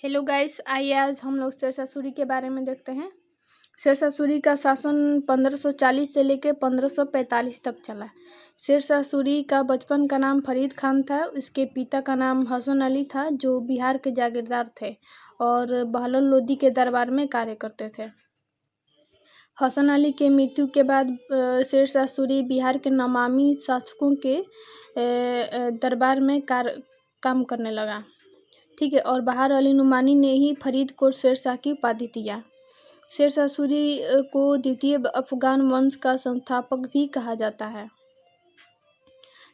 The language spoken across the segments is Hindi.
हेलो गाइस, आइए आज हम लोग शेरशाह सूरी के बारे में देखते हैं। शेरशाह सूरी का शासन 1540 से लेकर 1545 तक चला। शेरशाह सूरी का बचपन का नाम फरीद खान था। उसके पिता का नाम हसन अली था, जो बिहार के जागीरदार थे और बहलोल लोदी के दरबार में कार्य करते थे। हसन अली के मृत्यु के बाद शेरशाह सूरी बिहार के नामी शासकों के दरबार में काम करने लगा। ठीक है। और बहार अली नुमानी ने ही फरीद को शेरशाह की उपाधि दिया। शेरशाह सूरी को द्वितीय अफगान वंश का संस्थापक भी कहा जाता है।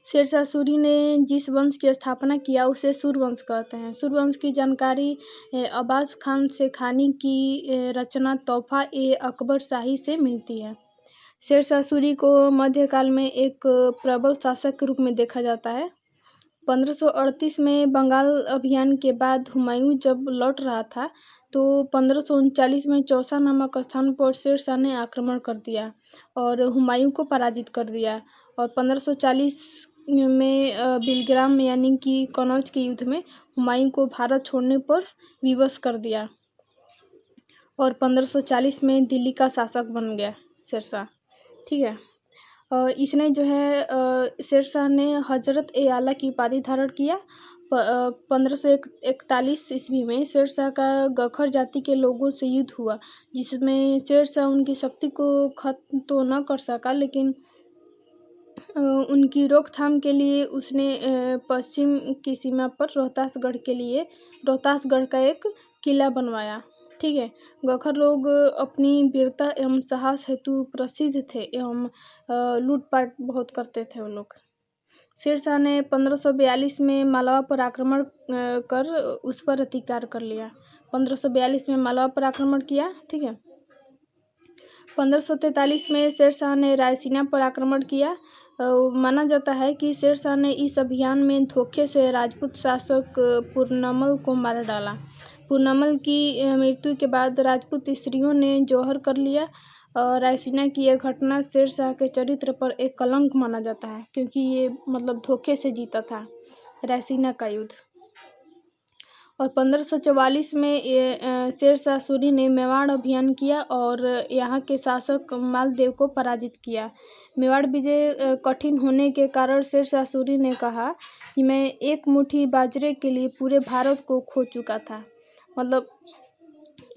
शेरशाह सूरी ने जिस वंश की स्थापना किया उसे सूरवंश कहते हैं। सूरवंश की जानकारी अब्बास खान सेखानी की रचना तोहफा-ए-अकबर शाही से मिलती है। शेरशाह सूरी को मध्यकाल में एक प्रबल शासक के रूप में देखा जाता है। 1538 में बंगाल अभियान के बाद हुमायूं जब लौट रहा था तो 1539 में चौसा नामक स्थान पर शेरशाह ने आक्रमण कर दिया और हुमायूं को पराजित कर दिया। और 1540 में बिलग्राम यानी कि कनौज के युद्ध में हुमायूं को भारत छोड़ने पर विवश कर दिया और 1540 में दिल्ली का शासक बन गया शेरशाह। ठीक है। इसने जो है शेरशाह ने हजरत ए आला की उपाधि धारण किया। 1541 ईस्वी में शेरशाह का गखर जाति के लोगों से युद्ध हुआ, जिसमें शेरशाह उनकी शक्ति को खत्म तो न कर सका, लेकिन उनकी रोकथाम के लिए उसने पश्चिम की सीमा पर रोहतासगढ़ का एक किला बनवाया। ठीक है। गखर लोग अपनी वीरता एवं साहस हेतु प्रसिद्ध थे एवं लूटपाट बहुत करते थे वो लोग। शेरशाह ने 1542 में मालवा पर आक्रमण कर उस पर अधिकार कर लिया। 1542 में मालवा पर आक्रमण किया। ठीक है। 1543 में शेरशाह ने रायसीना पर आक्रमण किया। माना जाता है कि शेरशाह ने इस अभियान में धोखे से राजपूत शासक पूर्णमल को मार डाला। पूर्णमल की मृत्यु के बाद राजपूत स्त्रियों ने जौहर कर लिया। रायसीना की यह घटना शेरशाह के चरित्र पर एक कलंक माना जाता है, क्योंकि ये मतलब धोखे से जीता था रायसीना का युद्ध। और 1544 में शेरशाह सूरी ने मेवाड़ अभियान किया और यहाँ के शासक मालदेव को पराजित किया। मेवाड़ विजय कठिन होने के कारण शेरशाह सूरी ने कहा कि मैं एक मुट्ठी बाजरे के लिए पूरे भारत को खो चुका था। मतलब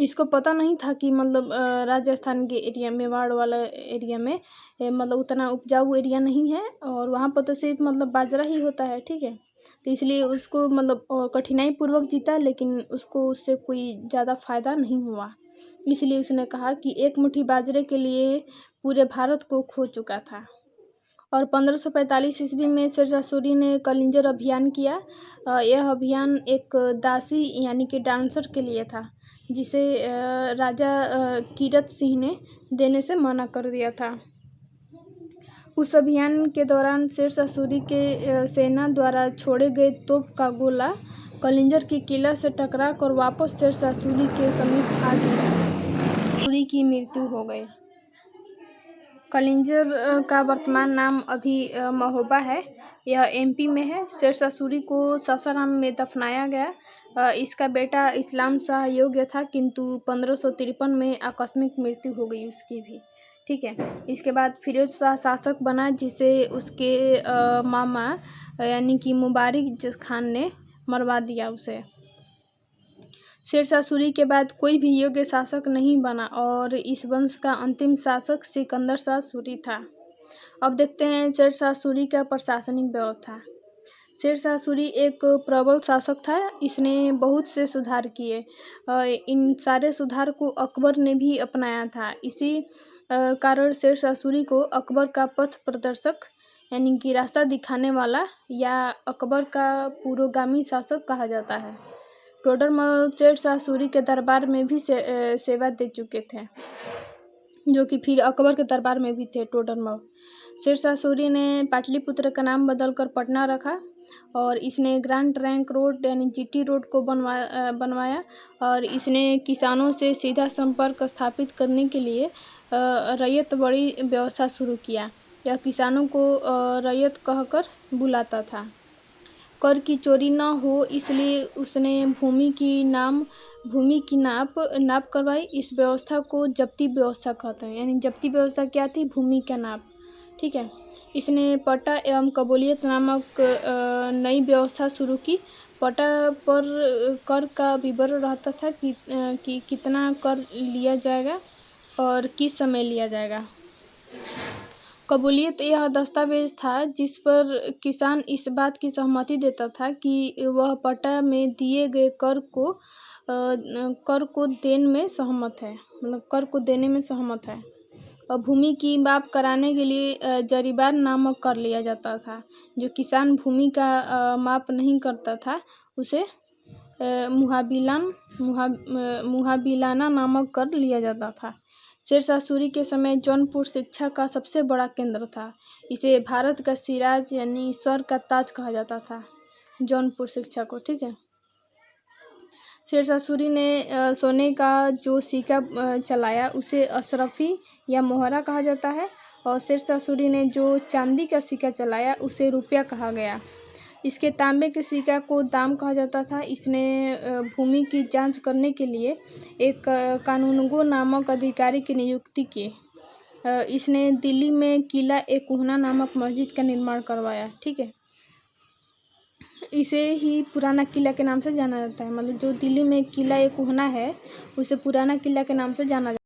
इसको पता नहीं था कि मतलब राजस्थान के एरिया मेवाड़ वाला एरिया में मतलब उतना उपजाऊ एरिया नहीं है और वहाँ पर तो सिर्फ मतलब बाजरा ही होता है। ठीक है। तो इसलिए उसको मतलब कठिनाई पूर्वक जीता, लेकिन उसको उससे कोई ज़्यादा फायदा नहीं हुआ। इसलिए उसने कहा कि एक मुट्ठी बाजरे के लिए पूरे भारत को खो चुका था। और 1545 ईस्वी में शेरशाह सूरी ने कलिंजर अभियान किया। यह अभियान एक दासी यानी कि डांसर के लिए था, जिसे राजा कीरत सिंह ने देने से मना कर दिया था। उस अभियान के दौरान शेरशाह सूरी के सेना द्वारा छोड़े गए तोप का गोला कलिंजर की किला से टकरा कर वापस शेरशाह सूरी के समीप आ गिरा। सूरी की मृत्यु हो गई। कलिंजर का वर्तमान नाम अभी महोबा है। यह एमपी में है। शेरशाह सूरी को सासाराम में दफनाया गया। इसका बेटा इस्लाम शाह योग्य था, किंतु 1553 में आकस्मिक मृत्यु हो गई उसकी भी। ठीक है। इसके बाद फिरोज शाह शासक बना, जिसे उसके मामा यानी कि मुबारिक खान ने मरवा दिया उसे। शेरशाह सूरी के बाद कोई भी योग्य शासक नहीं बना और इस वंश का अंतिम शासक सिकंदर शाह सूरी था। अब देखते हैं शेरशाह सूरी का प्रशासनिक व्यवस्था। शेरशाह सूरी एक प्रबल शासक था। इसने बहुत से सुधार किए। इन सारे सुधार को अकबर ने भी अपनाया था। इसी कारण शेरशाह सूरी को अकबर का पथ प्रदर्शक यानी कि रास्ता दिखाने वाला या अकबर का पुरोगामी शासक कहा जाता है। टोडरमल शेरशाह सूरी के दरबार में भी सेवा दे चुके थे, जो कि फिर अकबर के दरबार में भी थे टोडरमल। शेरशाह सूरी ने पाटलिपुत्र का नाम बदलकर पटना रखा और इसने ग्रैंड ट्रंक रोड यानी जीटी रोड को बनवाया और इसने किसानों से सीधा संपर्क स्थापित करने के लिए रैयत बड़ी व्यवस्था शुरू किया। यह किसानों को रैयत कहकर बुलाता था। कर की चोरी न हो इसलिए उसने भूमि की नाप करवाई। इस व्यवस्था को जब्ती व्यवस्था कहते हैं। यानी जब्ती व्यवस्था क्या थी? भूमि का नाप। ठीक है। इसने पट्टा एवं कबूलियत नामक नई व्यवस्था शुरू की। पट्टा पर कर का विवरण रहता था कि कितना कर लिया जाएगा और किस समय लिया जाएगा। कबूलियत यह दस्तावेज था जिस पर किसान इस बात की सहमति देता था कि वह पट्टा में दिए गए कर को देने में सहमत है, मतलब कर को देने में सहमत है। और भूमि की माप कराने के लिए जरीबार नामक कर लिया जाता था। जो किसान भूमि का माप नहीं करता था उसे मुहाबिलाना नामक कर लिया जाता था। शेरशाह सूरी के समय जौनपुर शिक्षा का सबसे बड़ा केंद्र था। इसे भारत का सिराज यानी सर का ताज कहा जाता था, जौनपुर शिक्षा को। ठीक है। शेरशाह सूरी ने सोने का जो सिक्का चलाया उसे अशरफी या मोहरा कहा जाता है। और शेरशाह सूरी ने जो चांदी का सिक्का चलाया उसे रुपया कहा गया। इसके तांबे के सिक्का को दाम कहा जाता था। इसने भूमि की जांच करने के लिए एक कानूनगो नामक अधिकारी की नियुक्ति की। इसने दिल्ली में किला ए कुहना नामक मस्जिद का निर्माण करवाया। ठीक है। इसे ही पुराना किला के नाम से जाना जाता है। मतलब जो दिल्ली में किला ए कुहना है उसे पुराना किला के नाम से जाना जाता है।